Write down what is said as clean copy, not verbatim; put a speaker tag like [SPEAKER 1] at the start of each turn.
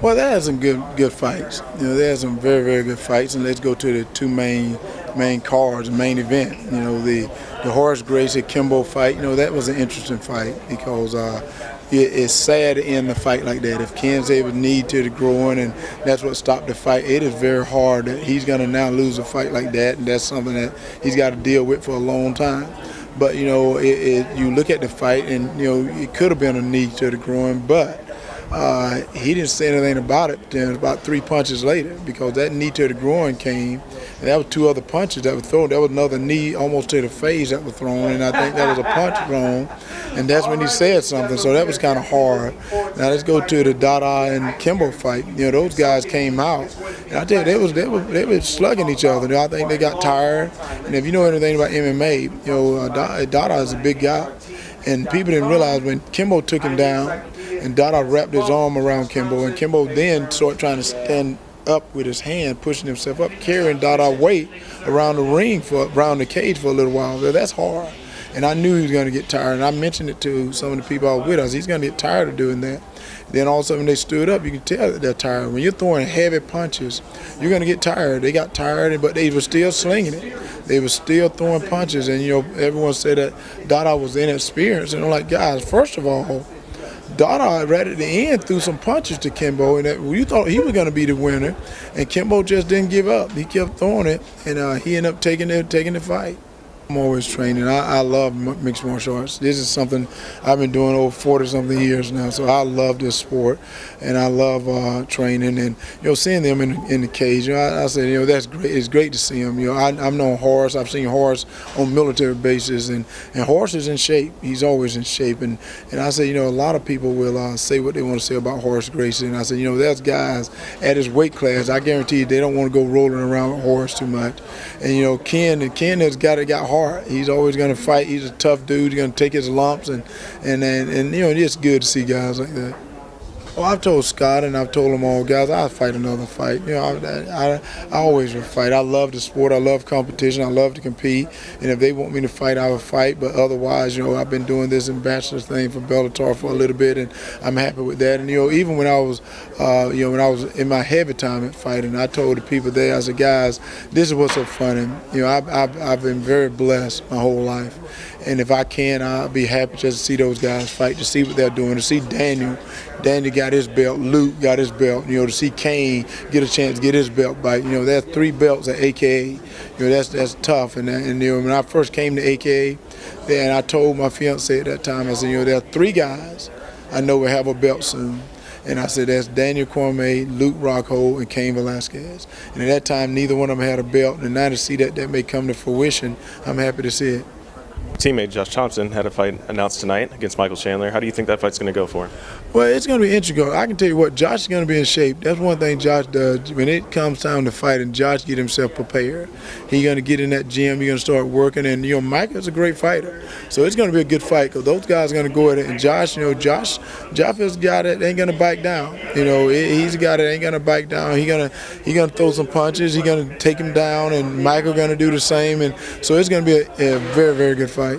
[SPEAKER 1] Well, there are some good fights. There are some very good fights, and let's go to the two main cards, main event. The Royce Gracie Kimbo fight. That was an interesting fight because it's sad to end the fight like that. If Ken's able to knee to the groin, and that's what stopped the fight, it is very hard that he's going to now lose a fight like that, and that's something that he's got to deal with for a long time. But you look at the fight, and it could have been a knee to the groin, but he didn't say anything about it until about 3 punches later, because that knee to the groin came, and that was 2 other punches that were thrown. There was another knee almost to the face that was thrown, and I think that was a punch thrown, and that's when he said something. So that was kind of hard. Now let's go to the Dada and Kimbo fight. Those guys came out, and I tell you, they were slugging each other. I think they got tired, and if you know anything about MMA, Dada is a big guy, and people didn't realize when Kimbo took him down, and Dada wrapped his arm around Kimbo, and Kimbo then started trying to stand up with his hand, pushing himself up, carrying Dada's weight around the ring, around the cage for a little while. That's hard. And I knew he was going to get tired, and I mentioned it to some of the people out with us. He's going to get tired of doing that. Then all of a sudden they stood up, you can tell that they're tired. When you're throwing heavy punches, you're going to get tired. They got tired, but they were still slinging it. They were still throwing punches, and everyone said that Dada was inexperienced. And I'm like, guys, first of all, Dada right at the end threw some punches to Kimbo, and you thought he was going to be the winner, and Kimbo just didn't give up. He kept throwing it, and he ended up taking the fight. I'm always training. I love mixed martial arts. This is something I've been doing over 40-something years now, so I love this sport, and I love training and seeing them in the cage. I said that's great. It's great to see them. I've known Horace. I've seen Horace on military bases, and Horace is in shape. He's always in shape, and I say a lot of people will say what they want to say about Royce Gracie, and I said there's guys at his weight class. I guarantee you they don't want to go rolling around with Horace too much, and Ken has got hard. He's always going to fight. He's a tough dude. He's going to take his lumps, and it's good to see guys like that. Well, I've told Scott and I've told them all, guys, I'll fight another fight. I always will fight. I love the sport. I love competition. I love to compete. And if they want me to fight, I will fight. But otherwise, I've been doing this ambassador thing for Bellator for a little bit, and I'm happy with that. And even when I was, in my heavy time at fighting, I told the people there, I said, guys, this is what's so funny. I've been very blessed my whole life. And if I can, I'll be happy just to see those guys fight, to see what they're doing, to see Daniel got his belt, Luke got his belt, to see Kane get a chance to get his belt back. There's 3 belts at AKA. That's tough. And when I first came to AKA, and I told my fiance at that time, I said, there are 3 guys I know will have a belt soon. And I said, that's Daniel Cormier, Luke Rockhold, and Cain Velasquez. And at that time, neither one of them had a belt. And now to see that may come to fruition, I'm happy to see it.
[SPEAKER 2] Teammate Josh Thompson had a fight announced tonight against Michael Chandler. How do you think that fight's going to go for him?
[SPEAKER 1] Well, it's going to be interesting. I can tell you what, Josh is going to be in shape. That's one thing Josh does. When it comes time to fight, and Josh get himself prepared, he's going to get in that gym. He's going to start working. And Michael's a great fighter, so it's going to be a good fight because those guys are going to go at it. And Josh is a guy that ain't going to back down. He's a guy that ain't going to back down. He's going to throw some punches. He's going to take him down, and Michael going to do the same. And so it's going to be a very good fight.